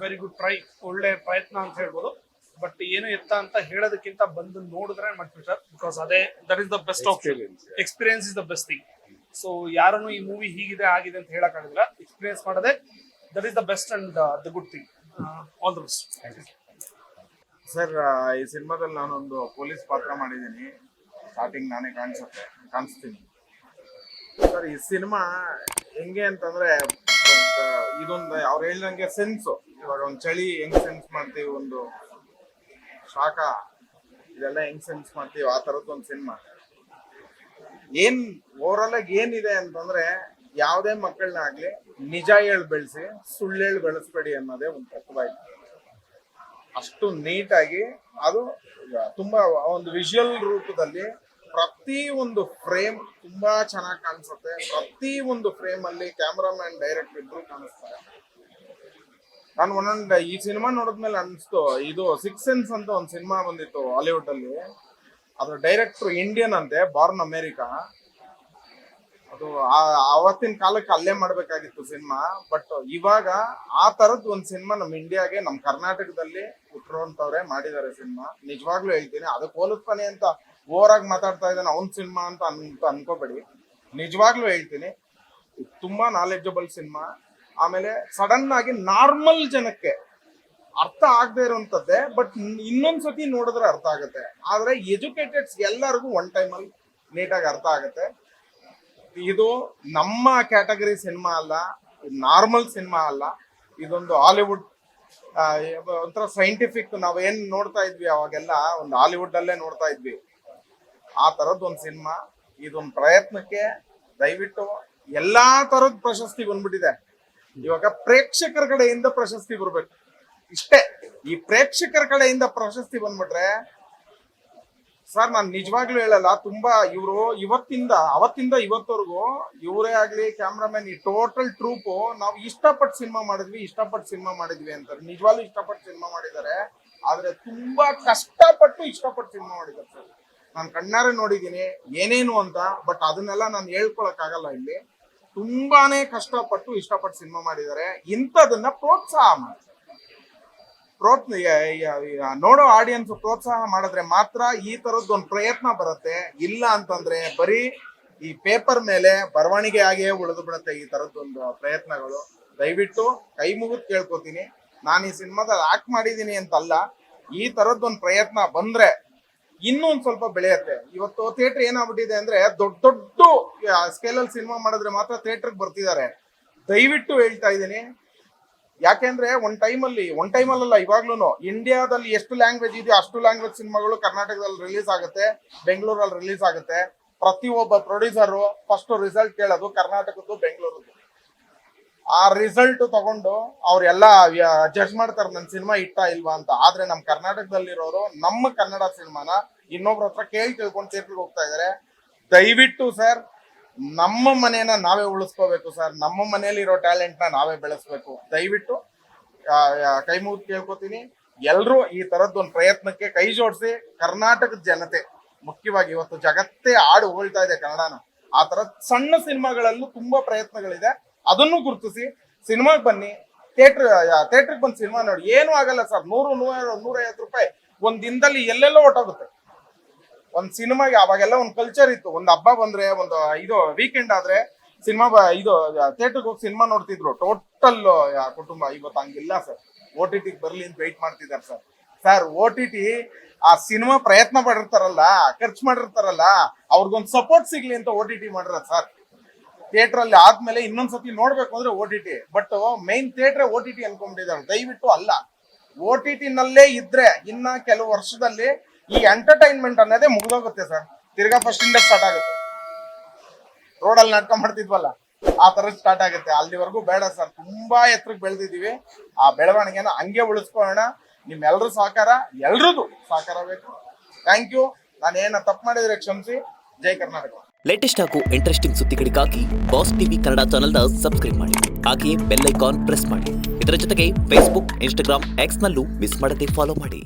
Very good try, ಒಳ್ಳೆ ಪ್ರಯತ್ನ ಅಂತ ಹೇಳ್ಬೋದು. ಬಟ್ ಏನು ಎತ್ತ ಅಂತ ಹೇಳೋದಕ್ಕಿಂತ ಬಂದು ನೋಡಿದ್ರೆ ಮಚ್ ಬೆಟರ್, ಬಿಕಾಸ್ ಅದೇ that is the best option. Experience is the best thing. So ಯಾರನ್ನು ಈ ಮೂವಿ ಹೀಗಿದೆ ಆಗಿದೆ ಅಂತ ಹೇಳಕ್ಕಾಗಿಲ್ಲ, ಎಕ್ಸ್ಪೀರಿಯನ್ಸ್ ಮಾಡೋದೇ that is the best and the good thing. All the best. Sir, ಈ ಸಿನಿಮಾದಲ್ಲಿ ನಾನೊಂದು ಪೊಲೀಸ್ ಪಾತ್ರ ಮಾಡಿದ್ದೀನಿ. ಸ್ಟಾರ್ಟಿಂಗ್ ನಾನೇ ಕಾಣಿಸ್ತೀನಿ ಸರ್. ಈ ಸಿನಿಮಾ ಹೆಂಗೆ ಅಂತಂದ್ರೆ ಇದೊಂದು ಅವ್ರು ಹೇಳ್ದಂಗೆ ಸೆನ್ಸು. ಇವಾಗ ಒಂದು ಚಳಿ ಹೆಂಗ್ ಸೆನ್ಸ್ ಮಾಡ್ತೀವಿ, ಒಂದು ಶಾಖ ಇದೆಲ್ಲ ಹೆಂಗ್ ಸೆನ್ಸ್ ಮಾಡ್ತೀವಿ, ಆ ತರದ್ದು ಒಂದು ಸಿನಿಮಾ. ಏನ್ ಓವರಾಲ್ ಆಗಿ ಏನಿದೆ ಅಂತಂದ್ರೆ, ಯಾವುದೇ ಮಕ್ಕಳನ್ನ ಆಗ್ಲಿ ನಿಜ ಹೇಳಿ ಬೆಳೆಸಿ ಸುಳ್ಳು ಹೇಳಿ ಬೆಳೆಸ್ಬೇಡಿ ಅನ್ನೋದೇ ಒಂದು ತತ್ವವಾಯ್ತು. ಅಷ್ಟು ನೀಟಾಗಿ ಅದು ತುಂಬಾ ಒಂದು ವಿಜುವಲ್ ರೂಪದಲ್ಲಿ ಪ್ರತಿ ಒಂದು ಫ್ರೇಮ್ ತುಂಬಾ ಚೆನ್ನಾಗಿ ಕಾಣಿಸುತ್ತೆ. ಪ್ರತಿ ಒಂದು ಫ್ರೇಮ್ ಅಲ್ಲಿ ಕ್ಯಾಮ್ರಾಮನ್ ಡೈರೆಕ್ಟ್ ಇಬ್ರು ಕಾಣಿಸ್ತಾರೆ. ನಾನು ಒಂದೊಂದು ಈ ಸಿನಿಮಾ ನೋಡಿದ್ಮೇಲೆ ಅನಿಸ್ತು, ಇದು ಸಿಕ್ಸ್ ಸೆನ್ಸ್ ಅಂತ ಒಂದು ಸಿನಿಮಾ ಬಂದಿತ್ತು ಹಾಲಿವುಡ್ ಅಲ್ಲಿ. ಅದ್ರ ಡೈರೆಕ್ಟರ್ ಇಂಡಿಯನ್ ಅಂತೆ, ಬಾರ್ನ್ ಅಮೇರಿಕಾ. ಅದು ಆವತ್ತಿನ ಕಾಲಕ್ಕೆ ಅಲ್ಲೇ ಮಾಡ್ಬೇಕಾಗಿತ್ತು ಸಿನಿಮಾ. ಬಟ್ ಇವಾಗ ಆ ತರದ್ ಒಂದ್ ಸಿನಿಮಾ ನಮ್ ಇಂಡಿಯಾಗೆ, ನಮ್ ಕರ್ನಾಟಕದಲ್ಲಿ ಹುಟ್ಟಿರುವಂತವ್ರೆ ಮಾಡಿದ್ದಾರೆ ಸಿನಿಮಾ. ನಿಜವಾಗ್ಲೂ ಹೇಳ್ತೀನಿ, ಅದಕ್ಕೆ ಹೋಲಿಸ್ತಾನೆ ಅಂತ ಓವರ್ ಆಗಿ ಮಾತಾಡ್ತಾ ಇದ್ದಾನೆ ಅವ್ನ್ ಸಿನಿಮಾ ಅಂತ ಅನ್ಕೋಬೇಡಿ. ನಿಜವಾಗ್ಲೂ ಹೇಳ್ತೀನಿ, ತುಂಬಾ ನಾಲೆಜಬಲ್ ಸಿನಿಮಾ. ಆಮೇಲೆ ಸಡನ್ ಆಗಿ ನಾರ್ಮಲ್ ಜನಕ್ಕೆ ಅರ್ಥ ಆಗದೆ ಇರುವಂತದ್ದೇ, ಬಟ್ ಇನ್ನೊಂದ್ಸತಿ ನೋಡಿದ್ರೆ ಅರ್ಥ ಆಗುತ್ತೆ. ಆದ್ರೆ ಎಜುಕೇಟೆಡ್ಸ್ ಎಲ್ಲರಿಗೂ ಒನ್ ಟೈಮ್ ಅಲ್ಲಿ ನೀಟಾಗಿ ಅರ್ಥ ಆಗುತ್ತೆ. ಇದು ನಮ್ಮ ಕ್ಯಾಟಗರಿ ಸಿನಿಮಾ ಅಲ್ಲ, ನಾರ್ಮಲ್ ಸಿನಿಮಾ ಅಲ್ಲ. ಇದೊಂದು ಹಾಲಿವುಡ್ ಒಂಥರ ಸೈಂಟಿಫಿಕ್, ನಾವೇನ್ ನೋಡ್ತಾ ಇದ್ವಿ ಅವಾಗೆಲ್ಲ ಒಂದು ಹಾಲಿವುಡ್ ಅಲ್ಲೇ ನೋಡ್ತಾ ಇದ್ವಿ, ಆ ತರದ್ ಒಂದು ಸಿನಿಮಾ. ಇದೊಂದು ಪ್ರಯತ್ನಕ್ಕೆ ದಯವಿಟ್ಟು ಎಲ್ಲಾ ತರದ್ ಪ್ರಶಸ್ತಿ ಬಂದ್ಬಿಟ್ಟಿದೆ. ಇವಾಗ ಪ್ರೇಕ್ಷಕರ ಕಡೆಯಿಂದ ಪ್ರಶಸ್ತಿ ಬರ್ಬೇಕು ಇಷ್ಟೇ. ಈ ಪ್ರೇಕ್ಷಕರ ಕಡೆಯಿಂದ ಪ್ರಶಸ್ತಿ ಬಂದ್ಬಿಟ್ರೆ ಸರ್, ನಾನು ನಿಜವಾಗ್ಲೂ ಹೇಳಲ್ಲ, ತುಂಬಾ ಇವರು ಅವತ್ತಿಂದ ಇವತ್ತವರೆಗೂ ಇವರೇ ಆಗ್ಲಿ, ಕ್ಯಾಮ್ರಾಮನ್, ಈ ಟೋಟಲ್ ಟ್ರೂಪು ನಾವು ಇಷ್ಟಪಟ್ಟು ಸಿನಿಮಾ ಮಾಡಿದ್ವಿ ಅಂತಾರೆ. ನಿಜವಾಗ್ಲೂ ಇಷ್ಟಪಟ್ಟು ಸಿನಿಮಾ ಮಾಡಿದ್ದಾರೆ. ಆದ್ರೆ ತುಂಬಾ ಕಷ್ಟಪಟ್ಟು ಇಷ್ಟಪಟ್ಟು ಸಿನಿಮಾ ಮಾಡಿದ್ದಾರೆ ಸರ್. ನಾನು ಕಣ್ಣಾರೆ ನೋಡಿದ್ದೀನಿ ಏನೇನು ಅಂತ. ಬಟ್ ಅದನ್ನೆಲ್ಲ ನಾನು ಹೇಳ್ಕೊಳಕ್ ಆಗಲ್ಲ ಇಲ್ಲಿ. ತುಂಬಾನೇ ಕಷ್ಟಪಟ್ಟು ಇಷ್ಟಪಟ್ಟು ಸಿನಿಮಾ ಮಾಡಿದ್ದಾರೆ. ಇಂಥದನ್ನ ಪ್ರೋತ್ಸಾಹ ಮಾಡಿ, ನೋಡೋ ಆಡಿಯನ್ಸ್ ಪ್ರೋತ್ಸಾಹ ಮಾಡಿದ್ರೆ ಮಾತ್ರ ಈ ತರದ್ದೊಂದು ಪ್ರಯತ್ನ ಬರುತ್ತೆ. ಇಲ್ಲ ಅಂತಂದ್ರೆ ಬರೀ ಈ ಪೇಪರ್ ಮೇಲೆ ಬರವಣಿಗೆ ಆಗೇ ಉಳಿದು ಬಿಡುತ್ತೆ ಈ ತರದ್ದೊಂದು ಪ್ರಯತ್ನಗಳು. ದಯವಿಟ್ಟು ಕೈ ಮುಗಿದು ಕೇಳ್ಕೊತೀನಿ, ನಾನು ಈ ಸಿನಿಮಾದಲ್ಲಿ ಆಕ್ಟ್ ಮಾಡಿದೀನಿ ಅಂತಲ್ಲ, ಈ ತರದ್ದೊಂದು ಪ್ರಯತ್ನ ಬಂದ್ರೆ ಇನ್ನೂ ಒಂದ್ ಸ್ವಲ್ಪ ಬೆಳೆಯುತ್ತೆ. ಇವತ್ತು ಥಿಯೇಟರ್ ಏನಾಗ್ಬಿಟ್ಟಿದೆ ಅಂದ್ರೆ, ದೊಡ್ಡ ಸ್ಕೇಲಲ್ಲಿ ಸಿನಿಮಾ ಮಾಡಿದ್ರೆ ಮಾತ್ರ ಥಿಯೇಟರ್ಗೆ ಬರ್ತಿದ್ದಾರೆ. ದಯವಿಟ್ಟು ಹೇಳ್ತಾ ಇದ್ದೀನಿ, ಯಾಕೆಂದ್ರೆ ಒಂದ್ ಟೈಮಲ್ಲ, ಇವಾಗ್ಲೂ ಇಂಡಿಯಾದಲ್ಲಿ ಎಷ್ಟು ಲ್ಯಾಂಗ್ವೇಜ್ ಇದೆಯೋ ಅಷ್ಟು ಲ್ಯಾಂಗ್ವೇಜ್ ಸಿನಿಮಾಗಳು ಕರ್ನಾಟಕದಲ್ಲಿ ರಿಲೀಸ್ ಆಗುತ್ತೆ, ಬೆಂಗಳೂರಲ್ಲಿ ರಿಲೀಸ್ ಆಗುತ್ತೆ. ಪ್ರತಿಯೊಬ್ಬ ಪ್ರೊಡ್ಯೂಸರು ಫಸ್ಟ್ ರಿಸಲ್ಟ್ ಕೇಳೋದು ಕರ್ನಾಟಕದ್ದು, ಬೆಂಗಳೂರದ್ದು. ಆ ರಿಸಲ್ಟ್ ತಗೊಂಡು ಅವ್ರೆಲ್ಲ ಜಡ್ಜ್ ಮಾಡ್ತಾರೆ ನನ್ನ ಸಿನಿಮಾ ಇಟ್ಟ ಇಲ್ವಾ ಅಂತ. ಆದ್ರೆ ನಮ್ ಕರ್ನಾಟಕದಲ್ಲಿರೋರು ನಮ್ಮ ಕನ್ನಡ ಸಿನಿಮಾನ ಇನ್ನೊಬ್ರ ಹತ್ರ ತಿಳ್ಕೊಂಡು ಥಿಯೇಟರ್ಗೆ ಹೋಗ್ತಾ ಇದಾರೆ. ದಯವಿಟ್ಟು ಸರ್, ನಮ್ಮ ಮನೇನ ನಾವೇ ಉಳಿಸ್ಕೋಬೇಕು ಸರ್. ನಮ್ಮ ಮನೇಲಿರೋ ಟ್ಯಾಲೆಂಟ್ ನ ನಾವೇ ಬೆಳೆಸ್ಬೇಕು. ದಯವಿಟ್ಟು ಕೈ ಮುಗಿದು ಕೇಳ್ಕೊತೀನಿ, ಎಲ್ರು ಈ ತರದ್ದೊಂದು ಪ್ರಯತ್ನಕ್ಕೆ ಕೈ ಜೋಡಿಸಿ. ಕರ್ನಾಟಕದ ಜನತೆ ಮುಖ್ಯವಾಗಿ, ಇವತ್ತು ಜಗತ್ತೇ ಆಡು ಹೋಳ್ತಾ ಇದೆ ಕನ್ನಡನ. ಆ ತರ ಸಣ್ಣ ಸಿನಿಮಾಗಳಲ್ಲೂ ತುಂಬಾ ಪ್ರಯತ್ನಗಳಿದೆ, ಅದನ್ನು ಗುರುತಿಸಿ ಸಿನಿಮಾಗೆ ಬನ್ನಿ. ಥಿಯೇಟರ್ಗೆ ಬಂದು ಸಿನಿಮಾ ನೋಡಿ. ಏನೂ ಆಗಲ್ಲ ಸರ್. 100-150 ರೂಪಾಯಿ ಒಂದ್ ದಿನದಲ್ಲಿ ಎಲ್ಲೆಲ್ಲೋ ಹೊಟ್ಟೋಗುತ್ತೆ ಒಂದ್ ಸಿನಿಮಾಗೆ. ಅವಾಗೆಲ್ಲ ಒಂದ್ ಕಲ್ಚರ್ ಇತ್ತು, ಒಂದ್ ಹಬ್ಬ ಬಂದ್ರೆ, ಒಂದು ಇದು ವೀಕೆಂಡ್ ಆದ್ರೆ ಸಿನಿಮಾ ಥಿಯೇಟರ್ಗೆ ಹೋಗಿ ಸಿನಿಮಾ ನೋಡ್ತಿದ್ರು ಟೋಟಲ್ ಕುಟುಂಬ. ಇವತ್ತು ಹಂಗಿಲ್ಲ ಸರ್. OTT ಬರ್ಲಿ ಅಂತ ವೆಯ್ಟ್ ಮಾಡ್ತಿದ್ದಾರೆ ಸರ್. OTT ಆ ಸಿನಿಮಾ ಪ್ರಯತ್ನ ಪಡಿರ್ತಾರಲ್ಲ, ಖರ್ಚು ಮಾಡಿರ್ತಾರಲ್ಲ, ಅವ್ರಿಗೊಂದು ಸಪೋರ್ಟ್ ಸಿಗ್ಲಿ ಅಂತ OTT ಮಾಡಿರ ಸರ್. ಥಿಯೇಟರ್ ಅಲ್ಲಿ ಆದ್ಮೇಲೆ ಇನ್ನೊಂದ್ಸತಿ ನೋಡ್ಬೇಕು ಅಂದ್ರೆ OTT. But main theatre OTT ಅನ್ಕೊಂಡ್ಬಿಟ್ಟಿದ್ದಾರೆ. ದಯವಿಟ್ಟು ಅಲ್ಲ, OTT ನಲ್ಲೇ ಇದ್ರೆ ಇನ್ನ ಕೆಲವು ವರ್ಷದಲ್ಲಿ ಈ ಎಂಟರ್ಟೈನ್ಮೆಂಟ್ ಅನ್ನೋದೇ ಮುಗ್ದೋಗುತ್ತೆ ಸರ್. ತಿರ್ಗಾ ಫಸ್ಟ್ ಇಂದ ಸ್ಟಾರ್ಟ್ ಆಗುತ್ತೆ. ರೋಡಲ್ಲಿ ನಾಟಕ ಮಾಡ್ತಿದ್ವಲ್ಲ, ಆ ತರ ಸ್ಟಾರ್ಟ್ ಆಗುತ್ತೆ. ಅಲ್ಲಿವರೆಗೂ ಬೇಡ ಸರ್. ತುಂಬಾ ಎತ್ತರಕ್ಕೆ ಬೆಳೆದಿದೀವಿ. ಆ ಬೆಳವಣಿಗೆನ ಹಂಗೆ ಉಳಿಸ್ಕೊಳ್ಳೋಣ. ನಿಮ್ಮೆಲ್ಲರೂ ಸಹಕಾರ, ಎಲ್ರದ್ದು ಸಹಕಾರ ಬೇಕು. Thank you. ನಾನೇನ ತಪ್ಪು ಮಾಡಿದ್ರೆ ಕ್ಷಮಿಸಿ. ಜೈ ಕರ್ನಾಟಕ. ಲೇಟೆಸ್ಟ್ ಹಾಗೂ ಇಂಟ್ರೆಸ್ಟಿಂಗ್ ಸುದ್ದಿಗಳಿಗಾಗಿ ಬಾಸ್ ಟಿವಿ ಕನ್ನಡ ಚಾನೆಲ್ನ ಸಬ್ಸ್ಕ್ರೈಬ್ ಮಾಡಿ. ಹಾಗೆಯೇ ಬೆಲ್ ಐಕಾನ್ ಪ್ರೆಸ್ ಮಾಡಿ. ಇದರ ಜೊತೆಗೆ ಫೇಸ್ಬುಕ್, ಇನ್ಸ್ಟಾಗ್ರಾಮ್, ಎಕ್ಸ್ ನಲ್ಲೂ ಮಿಸ್ ಮಾಡದೆ ಫಾಲೋ ಮಾಡಿ.